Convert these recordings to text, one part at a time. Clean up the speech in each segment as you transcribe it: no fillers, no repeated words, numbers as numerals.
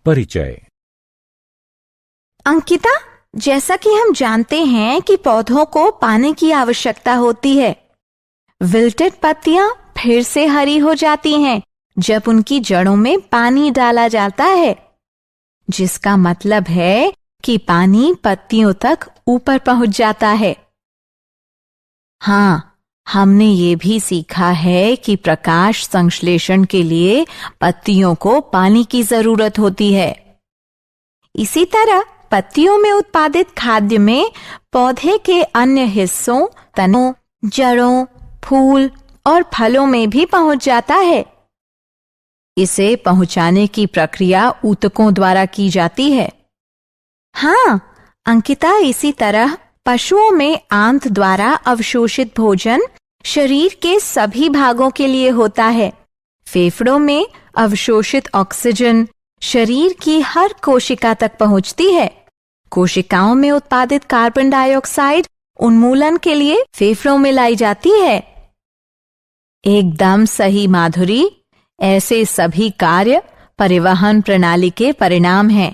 परिचय। अंकिता, जैसा कि हम जानते हैं कि पौधों को पानी की आवश्यकता होती है। विल्टेड पत्तियां फिर से हरी हो जाती हैं जब उनकी जड़ों में पानी डाला जाता है, जिसका मतलब है कि पानी पत्तियों तक ऊपर पहुंच जाता है। हाँ, हमने ये भी सीखा है कि प्रकाश संश्लेषण के लिए पत्तियों को पानी की जरूरत होती है। इसी तरह पत्तियों में उत्पादित खाद्य में पौधे के अन्य हिस्सों, तनों, जड़ों, फूल और फलों में भी पहुंच जाता है। इसे पहुंचाने की प्रक्रिया ऊतकों द्वारा की जाती है। हाँ अंकिता, इसी तरह पशुओं में आंत द्वारा अवशोषित भोजन शरीर के सभी भागों के लिए होता है। फेफड़ों में अवशोषित ऑक्सीजन शरीर की हर कोशिका तक पहुंचती है। कोशिकाओं में उत्पादित कार्बन डाइऑक्साइड उन्मूलन के लिए फेफड़ों में लाई जाती है। एकदम सही माधुरी, ऐसे सभी कार्य परिवहन प्रणाली के परिणाम हैं।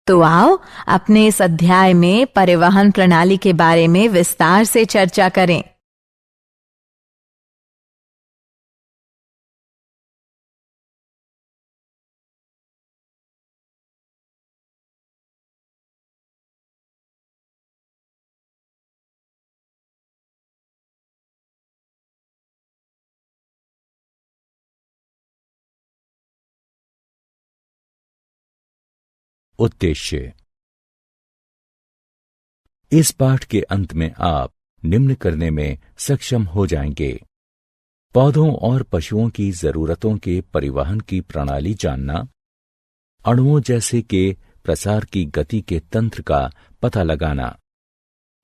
तो आओ अपने इस अध्याय में परिवहन प्रणाली के बारे में विस्तार से चर्चा करें। उद्देश्य। इस पाठ के अंत में आप निम्न करने में सक्षम हो जाएंगे: पौधों और पशुओं की जरूरतों के परिवहन की प्रणाली जानना, अणुओं जैसे के प्रसार की गति के तंत्र का पता लगाना,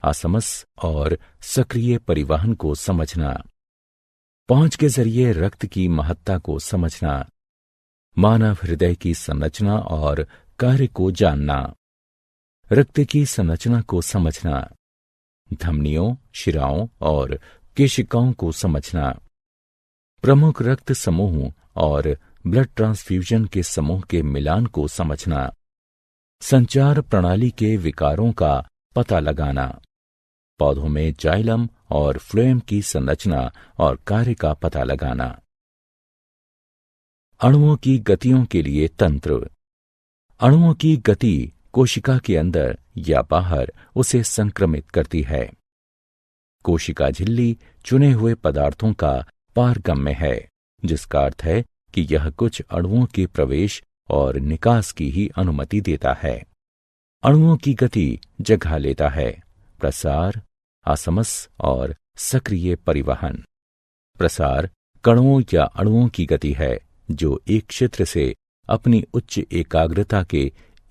असमस और सक्रिय परिवहन को समझना, पहुंच के जरिए रक्त की महत्ता को समझना, मानव हृदय की संरचना और कार्य को जानना, रक्त की संरचना को समझना, धमनियों, शिराओं और केशिकाओं को समझना, प्रमुख रक्त समूह और ब्लड ट्रांसफ्यूजन के समूह के मिलान को समझना, संचार प्रणाली के विकारों का पता लगाना, पौधों में जाइलम और फ्लोएम की संरचना और कार्य का पता लगाना, अणुओं की गतियों के लिए तंत्र, अणुओं की गति कोशिका के अंदर या बाहर उसे संक्रमित करती है। कोशिका झिल्ली चुने हुए पदार्थों का पारगम्य है, जिसका अर्थ है कि यह कुछ अणुओं के प्रवेश और निकास की ही अनुमति देता है। अणुओं की गति जगह लेता है प्रसार, असमस और सक्रिय परिवहन। प्रसार कणों या अणुओं की गति है जो एक क्षेत्र से अपनी उच्च एकाग्रता के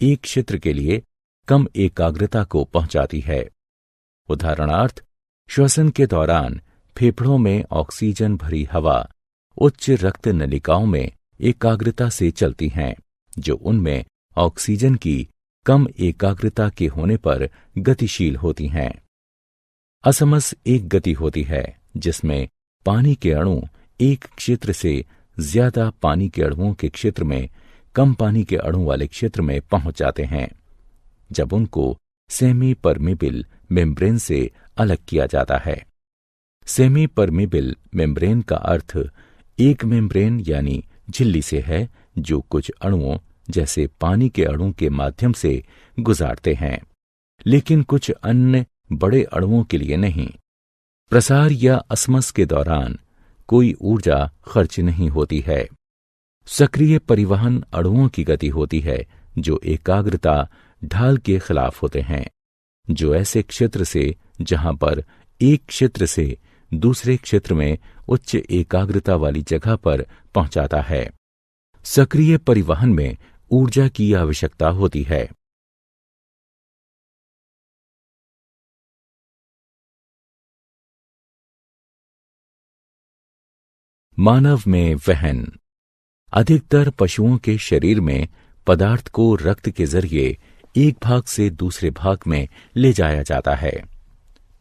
एक क्षेत्र के लिए कम एकाग्रता को पहुंचाती है। उदाहरणार्थ, श्वसन के दौरान फेफड़ों में ऑक्सीजन भरी हवा उच्च रक्त नलिकाओं में एकाग्रता से चलती हैं, जो उनमें ऑक्सीजन की कम एकाग्रता के होने पर गतिशील होती हैं। असमस एक गति होती है जिसमें पानी के अणु एक क्षेत्र से ज्यादा पानी के अणुओं के क्षेत्र में कम पानी के अणु वाले क्षेत्र में पहुंच जाते हैं, जब उनको सेमी परमिबिल मेम्ब्रेन से अलग किया जाता है। सेमी परमिबिल मेम्ब्रेन का अर्थ एक मेम्ब्रेन यानी झिल्ली से है, जो कुछ अणुओं जैसे पानी के अणु के माध्यम से गुजारते हैं, लेकिन कुछ अन्य बड़े अणुओं के लिए नहीं। प्रसार या असमस के दौरान कोई ऊर्जा खर्च नहीं होती है। सक्रिय परिवहन अणुओं की गति होती है जो एकाग्रता ढाल के खिलाफ होते हैं, जो ऐसे क्षेत्र से जहां पर एक क्षेत्र से दूसरे क्षेत्र में उच्च एकाग्रता वाली जगह पर पहुंचाता है। सक्रिय परिवहन में ऊर्जा की आवश्यकता होती है। मानव में वहन। अधिकतर पशुओं के शरीर में पदार्थ को रक्त के जरिए एक भाग से दूसरे भाग में ले जाया जाता है।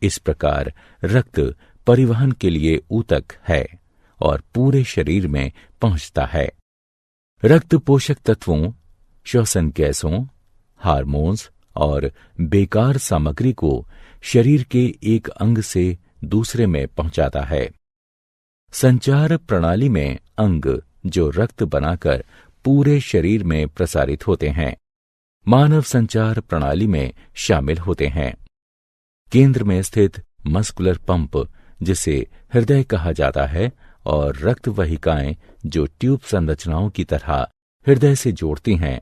इस प्रकार रक्त परिवहन के लिए ऊतक है और पूरे शरीर में पहुंचता है। रक्त पोषक तत्वों श्वसन गैसों, हार्मोन्स और बेकार सामग्री को शरीर के एक अंग से दूसरे में पहुंचाता है। संचार प्रणाली में अंग जो रक्त बनाकर पूरे शरीर में प्रसारित होते हैं, मानव संचार प्रणाली में शामिल होते हैं। केंद्र में स्थित मस्कुलर पंप, जिसे हृदय कहा जाता है, और रक्त वाहिकाएं जो ट्यूब संरचनाओं की तरह हृदय से जोड़ती हैं।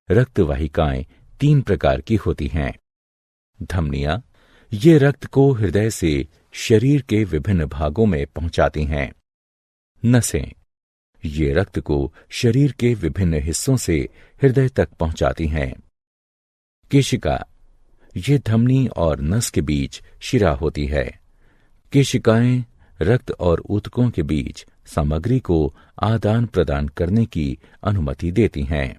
रक्त वाहिकाएं 3 प्रकार की होती हैं। धमनियां, ये रक्त को हृदय से शरीर के विभिन्न भागों में पहुंचाती हैं। नसें, ये रक्त को शरीर के विभिन्न हिस्सों से हृदय तक पहुंचाती हैं। केशिका, ये धमनी और नस के बीच शिरा होती है। केशिकाएं रक्त और ऊतकों के बीच सामग्री को आदान प्रदान करने की अनुमति देती हैं।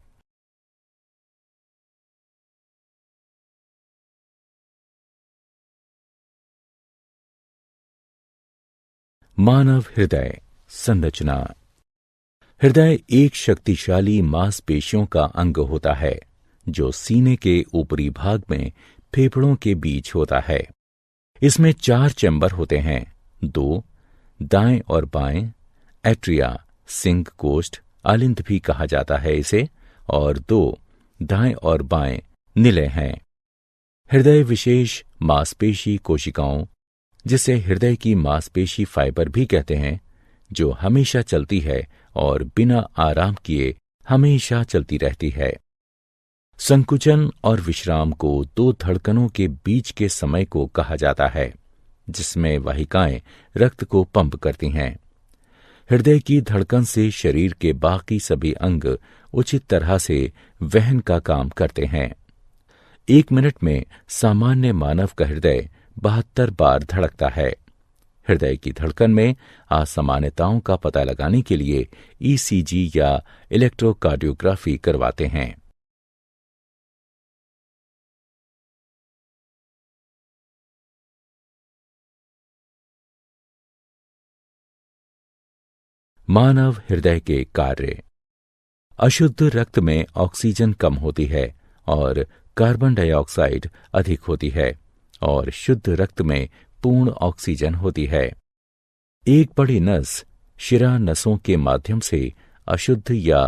मानव हृदय संरचना। हृदय एक शक्तिशाली मांसपेशियों का अंग होता है जो सीने के ऊपरी भाग में फेफड़ों के बीच होता है। इसमें 4 चैम्बर होते हैं, 2 दाएं और बाएं, एट्रिया, सिंक कोष्ठ, आलिंद भी कहा जाता है इसे, और 2 दाएं और बाएं निलय हैं। हृदय विशेष मांसपेशी कोशिकाओं, जिसे हृदय की मांसपेशी फाइबर भी कहते हैं, जो हमेशा चलती है और बिना आराम किए हमेशा चलती रहती है। संकुचन और विश्राम को 2 धड़कनों के बीच के समय को कहा जाता है, जिसमें वाहिकाएं रक्त को पंप करती हैं। हृदय की धड़कन से शरीर के बाकी सभी अंग उचित तरह से वहन का काम करते हैं। 1 मिनट में सामान्य मानव का हृदय 72 बार धड़कता है। हृदय की धड़कन में असामान्यताओं का पता लगाने के लिए ईसीजी या इलेक्ट्रोकार्डियोग्राफी करवाते हैं। मानव हृदय के कार्य। अशुद्ध रक्त में ऑक्सीजन कम होती है और कार्बन डाइऑक्साइड अधिक होती है, और शुद्ध रक्त में पूर्ण ऑक्सीजन होती है। एक बड़ी नस शिरा नसों के माध्यम से अशुद्ध या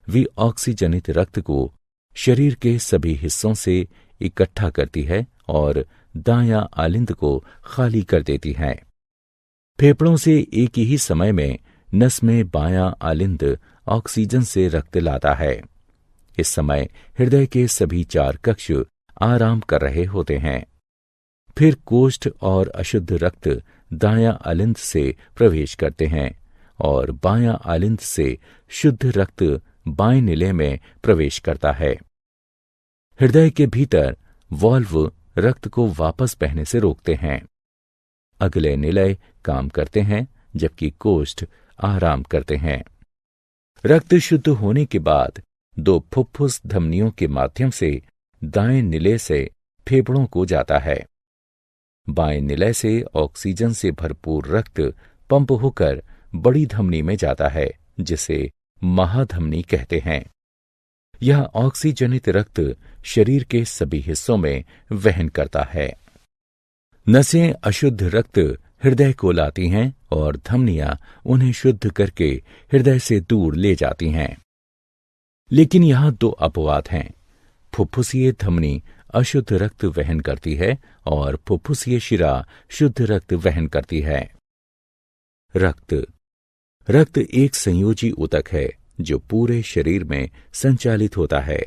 विऑक्सीजनित रक्त को शरीर के सभी हिस्सों से इकट्ठा करती है और दायां आलिंद को खाली कर देती है। फेफड़ों से एक ही समय में नस में बायां आलिंद ऑक्सीजन से रक्त लाता है। इस समय हृदय के सभी 4 कक्ष आराम कर रहे होते हैं। फिर कोष्ठ और अशुद्ध रक्त दायां आलिंद से प्रवेश करते हैं और बायां आलिंद से शुद्ध रक्त बाएं निलय में प्रवेश करता है। हृदय के भीतर वाल्व रक्त को वापस बहने से रोकते हैं। अगले निलय काम करते हैं, जबकि कोष्ठ आराम करते हैं। रक्त शुद्ध होने के बाद 2 फुफ्फुस धमनियों के माध्यम से दाएं निलय से फेफड़ों को जाता है। बाएं निलय से ऑक्सीजन से भरपूर रक्त पंप होकर बड़ी धमनी में जाता है, जिसे महाधमनी कहते हैं। यह ऑक्सीजनित रक्त शरीर के सभी हिस्सों में वहन करता है। नसें अशुद्ध रक्त हृदय को लाती हैं और धमनियां उन्हें शुद्ध करके हृदय से दूर ले जाती हैं। लेकिन यहां 2 अपवाद हैं। फुफ्फुसीय धमनी अशुद्ध रक्त वहन करती है और फुफ्फुसीय शिरा शुद्ध रक्त वहन करती है। रक्त एक संयोजी ऊतक है जो पूरे शरीर में संचालित होता है।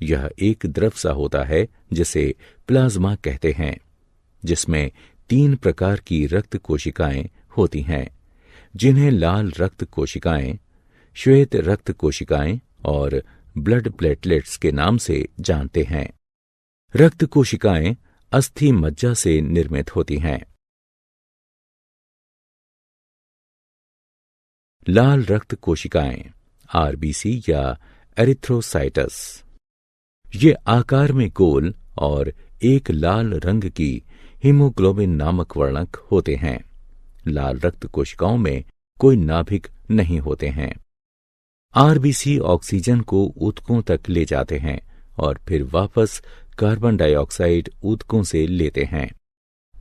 यह एक द्रव सा होता है जिसे प्लाज्मा कहते हैं, जिसमें 3 प्रकार की रक्त कोशिकाएं होती हैं, जिन्हें लाल रक्त कोशिकाएं, श्वेत रक्त कोशिकाएं और ब्लड प्लेटलेट्स के नाम से जानते हैं। रक्त कोशिकाएं अस्थि मज्जा से निर्मित होती हैं। लाल रक्त कोशिकाएं आरबीसी या एरिथ्रोसाइटस, ये आकार में गोल और एक लाल रंग की हीमोग्लोबिन नामक वर्णक होते हैं। लाल रक्त कोशिकाओं में कोई नाभिक नहीं होते हैं। आरबीसी ऑक्सीजन को ऊतकों तक ले जाते हैं और फिर वापस कार्बन डाइऑक्साइड ऊतकों से लेते हैं।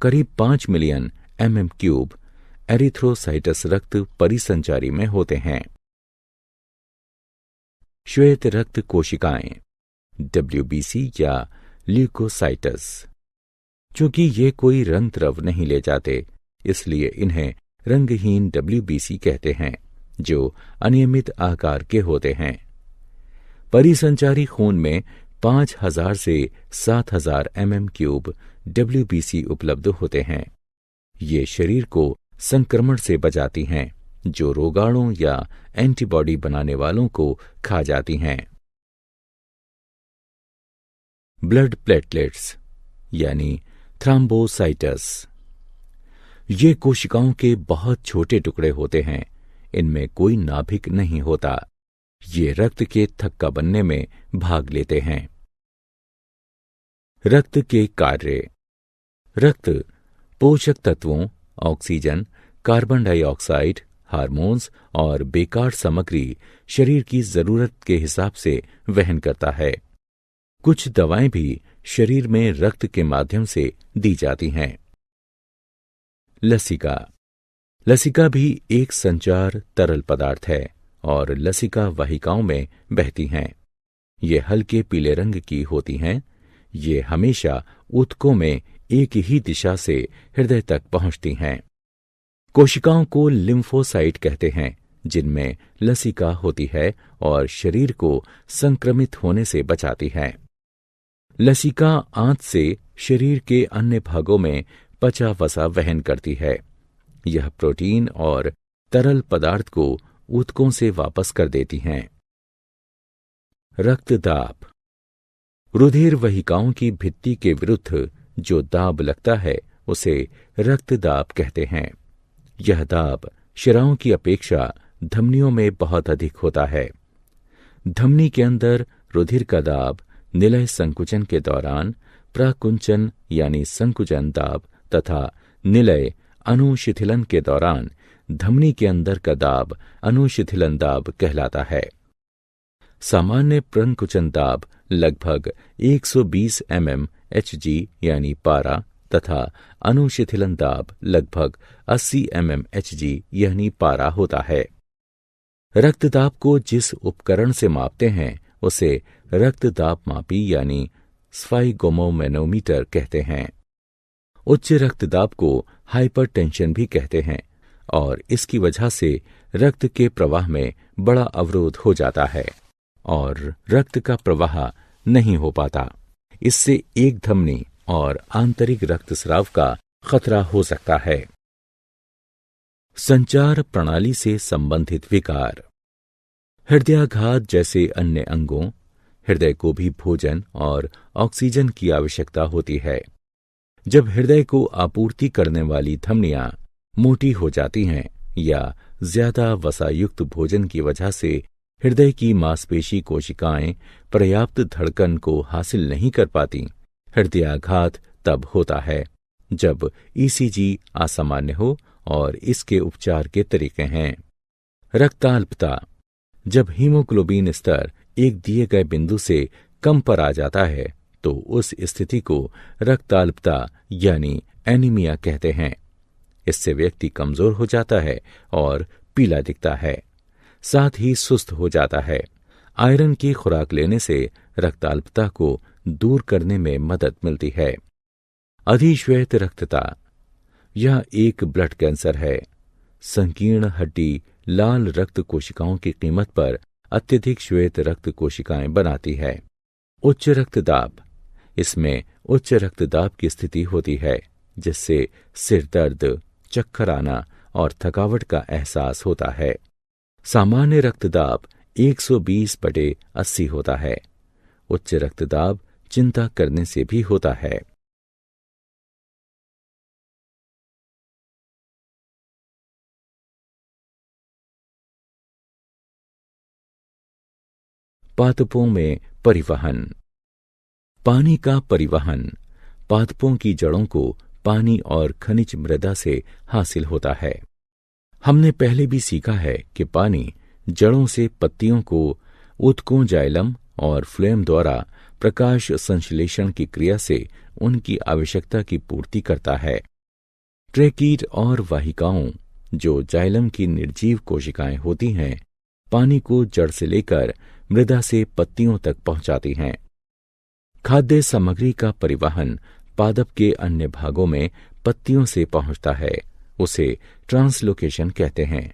करीब 5 मिलियन mm³ एरिथ्रोसाइटस रक्त परिसंचारी में होते हैं। श्वेत रक्त कोशिकाएं WBC या ल्यूकोसाइटस। चूंकि ये कोई रंग द्रव नहीं ले जाते, इसलिए इन्हें रंगहीन WBC कहते हैं, जो अनियमित आकार के होते हैं। परिसंचारी खून में 5000 से 7000 mm³ WBC उपलब्ध होते हैं। ये शरीर को संक्रमण से बचाती हैं, जो रोगाणु या एंटीबॉडी बनाने वालों को खा जाती हैं। ब्लड प्लेटलेट्स यानी थ्रोम्बोसाइटस। ये कोशिकाओं के बहुत छोटे टुकड़े होते हैं। इनमें कोई नाभिक नहीं होता। ये रक्त के थक्का बनने में भाग लेते हैं। रक्त के कार्य। रक्त पोषक तत्वों, ऑक्सीजन, कार्बन डाइऑक्साइड, हार्मोन्स और बेकार सामग्री शरीर की जरूरत के हिसाब से वहन करता है। कुछ दवाएं भी शरीर में रक्त के माध्यम से दी जाती हैं। लसिका। लसिका भी एक संचार तरल पदार्थ है और लसिका वाहिकाओं में बहती हैं। ये हल्के पीले रंग की होती हैं। ये हमेशा ऊतकों में एक ही दिशा से हृदय तक पहुंचती हैं। कोशिकाओं को लिम्फोसाइट कहते हैं, जिनमें लसिका होती है और शरीर को संक्रमित होने से बचाती है। लसिका आंत से शरीर के अन्य भागों में पचा वसा वहन करती है। यह प्रोटीन और तरल पदार्थ को ऊतकों से वापस कर देती हैं। रक्तदाब। रुधिर वाहिकाओं की भित्ति के विरुद्ध जो दाब लगता है, उसे रक्तदाब कहते हैं। यह दाब शिराओं की अपेक्षा धमनियों में बहुत अधिक होता है। धमनी के अंदर रुधिर का दाब निलय संकुचन के दौरान प्रकुंचन यानी संकुचन दाब तथा निलय अनुशिथिलन के दौरान धमनी के अंदर का दाब अनुशिथिलन दाब कहलाता है। सामान्य प्रकुंचन दाब लगभग 120 mmHg यानी पारा तथा अनुशिथिलन दाब लगभग 80 mmHg यानी पारा होता है। रक्तदाब को जिस उपकरण से मापते हैं, उसे रक्तदाब मापी यानी स्फाइगोमोमैनोमीटर कहते हैं। उच्च रक्तदाब को हाइपरटेंशन भी कहते हैं और इसकी वजह से रक्त के प्रवाह में बड़ा अवरोध हो जाता है और रक्त का प्रवाह नहीं हो पाता। इससे एक धमनी और आंतरिक रक्तस्राव का खतरा हो सकता है। संचार प्रणाली से संबंधित विकार। हृदयाघात जैसे अन्य अंगों, हृदय को भी भोजन और ऑक्सीजन की आवश्यकता होती है। जब हृदय को आपूर्ति करने वाली धमनियां मोटी हो जाती हैं या ज्यादा वसायुक्त भोजन की वजह से हृदय की मांसपेशी कोशिकाएं पर्याप्त धड़कन को हासिल नहीं कर पाती, हृदयाघात तब होता है जब ईसीजी असामान्य हो और इसके उपचार के तरीके हैं। रक्ताल्पता। जब हीमोग्लोबिन स्तर एक दिए गए बिंदु से कम पर आ जाता है तो उस स्थिति को रक्ताल्पता यानी एनीमिया कहते हैं। इससे व्यक्ति कमजोर हो जाता है और पीला दिखता है, साथ ही सुस्त हो जाता है। आयरन की खुराक लेने से रक्ताल्पता को दूर करने में मदद मिलती है। अधिश्वेत रक्तता। यह एक ब्लड कैंसर है। संकीर्ण हड्डी लाल रक्त कोशिकाओं की कीमत पर अत्यधिक श्वेत रक्त कोशिकाएं बनाती है। उच्च रक्तदाब। इसमें उच्च रक्तदाब की स्थिति होती है, जिससे सिर दर्द, चक्कर आना और थकावट का एहसास होता है। सामान्य रक्तदाब 120/80 होता है। उच्च रक्तदाब चिंता करने से भी होता है। पादपों में परिवहन। पानी का परिवहन पादपों की जड़ों को पानी और खनिज मृदा से हासिल होता है। हमने पहले भी सीखा है कि पानी जड़ों से पत्तियों को ऊतकों, जाइलम और फ्लोएम द्वारा प्रकाश संश्लेषण की क्रिया से उनकी आवश्यकता की पूर्ति करता है। ट्रेकीट और वाहिकाओं, जो जाइलम की निर्जीव कोशिकाएं होती हैं, पानी को जड़ से लेकर मृदा से पत्तियों तक पहुंचाती हैं। खाद्य सामग्री का परिवहन पादप के अन्य भागों में पत्तियों से पहुंचता है, उसे ट्रांसलोकेशन कहते हैं।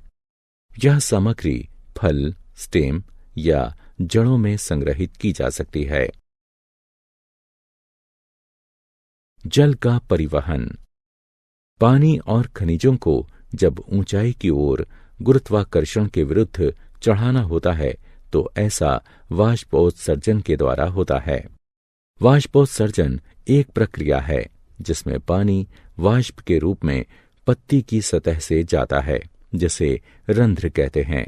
यह सामग्री फल, स्टेम या जड़ों में संग्रहित की जा सकती है। जल का परिवहन। पानी और खनिजों को जब ऊंचाई की ओर गुरुत्वाकर्षण के विरुद्ध चढ़ाना होता है तो ऐसा वाष्पोत्सर्जन के द्वारा होता है। वाष्पोत्सर्जन एक प्रक्रिया है जिसमें पानी वाष्प के रूप में पत्ती की सतह से जाता है, जिसे रंध्र कहते हैं।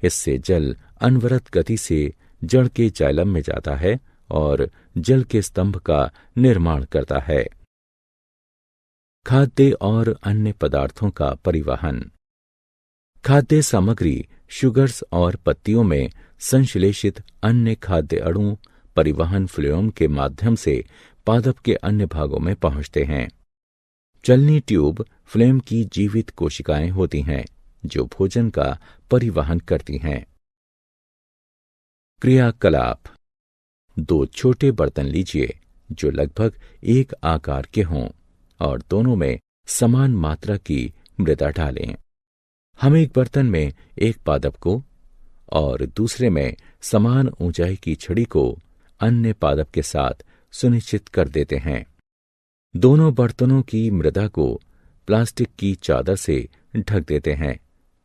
इससे जल अनवरत गति से जड़ के जाइलम में जाता है और जल के स्तंभ का निर्माण करता है। खाद्य और अन्य पदार्थों का परिवहन। खाद्य सामग्री शुगर्स और पत्तियों में संश्लेषित अन्य खाद्य अणु परिवहन फ्लोएम के माध्यम से पादप के अन्य भागों में पहुंचते हैं। चलनी ट्यूब फ्लोएम की जीवित कोशिकाएं होती हैं जो भोजन का परिवहन करती हैं। क्रियाकलाप। 2 छोटे बर्तन लीजिए जो लगभग एक आकार के हों और दोनों में समान मात्रा की मृदा डालें। हम एक बर्तन में एक पादप को और दूसरे में समान ऊंचाई की छड़ी को अन्य पादप के साथ सुनिश्चित कर देते हैं। दोनों बर्तनों की मृदा को प्लास्टिक की चादर से ढक देते हैं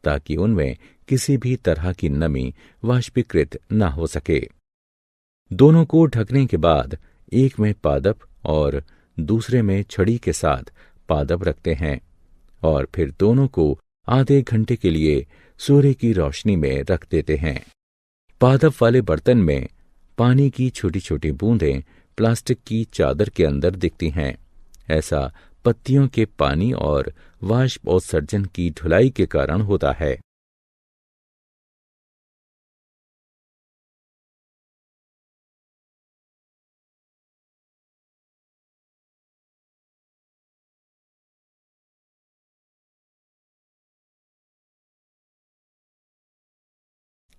ताकि उनमें किसी भी तरह की नमी वाष्पीकृत न हो सके। दोनों को ढकने के बाद एक में पादप और दूसरे में छड़ी के साथ पादप रखते हैं और फिर दोनों को आधे घंटे के लिए सूर्य की रोशनी में रख देते हैं। पादप वाले बर्तन में पानी की छोटी छोटी बूंदें प्लास्टिक की चादर के अंदर दिखती हैं। ऐसा पत्तियों के पानी और वाष्पोत्सर्जन की ढुलाई के कारण होता है।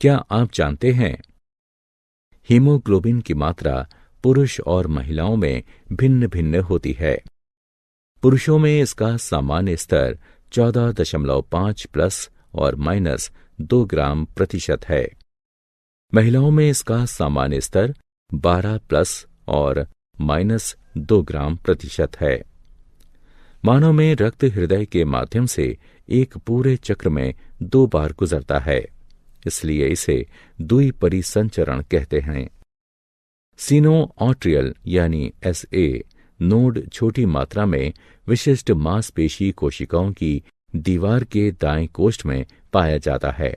क्या आप जानते हैं हीमोग्लोबिन की मात्रा पुरुष और महिलाओं में भिन्न भिन्न होती है। पुरुषों में इसका सामान्य स्तर 14.5 प्लस और माइनस 2 ग्राम प्रतिशत है। महिलाओं में इसका सामान्य स्तर 12 प्लस और माइनस 2 ग्राम प्रतिशत है। मानव में रक्त हृदय के माध्यम से एक पूरे चक्र में 2 बार गुजरता है, इसलिए इसे द्विपरिसंचरण कहते हैं। सिनोआर्ट्रियल यानी SA नोड छोटी मात्रा में विशिष्ट मांसपेशी कोशिकाओं की दीवार के दाएं कोष्ठ में पाया जाता है,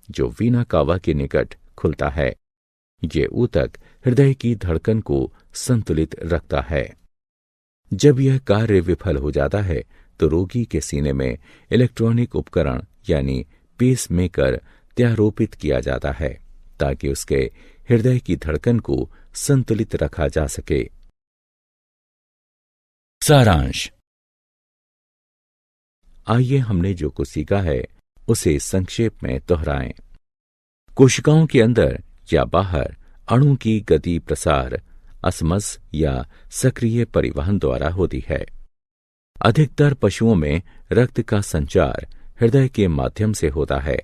जो वीना कावा के निकट खुलता है। ये ऊतक हृदय की धड़कन को संतुलित रखता है। जब यह कार्य विफल हो जाता है तो रोगी के सीने में इलेक्ट्रॉनिक उपकरण यानी पेसमेकर त्यारोपित किया जाता है ताकि उसके हृदय की धड़कन को संतुलित रखा जा सके। सारांश। आइए हमने जो कुछ सीखा है उसे संक्षेप में दोहराएं। कोशिकाओं के अंदर या बाहर अणु की गति प्रसार असमस या सक्रिय परिवहन द्वारा होती है। अधिकतर पशुओं में रक्त का संचार हृदय के माध्यम से होता है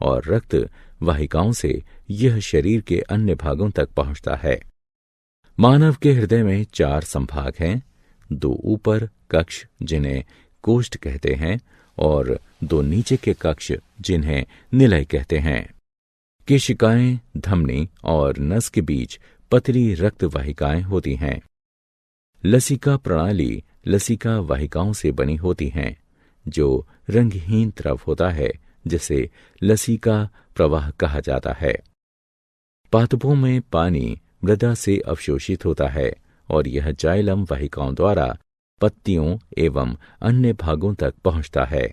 और रक्त वाहिकाओं से यह शरीर के अन्य भागों तक पहुंचता है। मानव के हृदय में 4 संभाग हैं, 2 ऊपर कक्ष जिन्हें कोष्ठ कहते हैं और 2 नीचे के कक्ष जिन्हें निलय कहते हैं। केशिकाएं, धमनी और नस के बीच पतली रक्त वाहिकाएं होती हैं। लसिका प्रणाली लसिका वाहिकाओं से बनी होती हैं, जो रंगहीन द्रव होता है जिसे लसिका प्रवाह कहा जाता है। पादपों में पानी मृदा से अवशोषित होता है और यह जाइलम वाहिकाओं द्वारा पत्तियों एवं अन्य भागों तक पहुंचता है।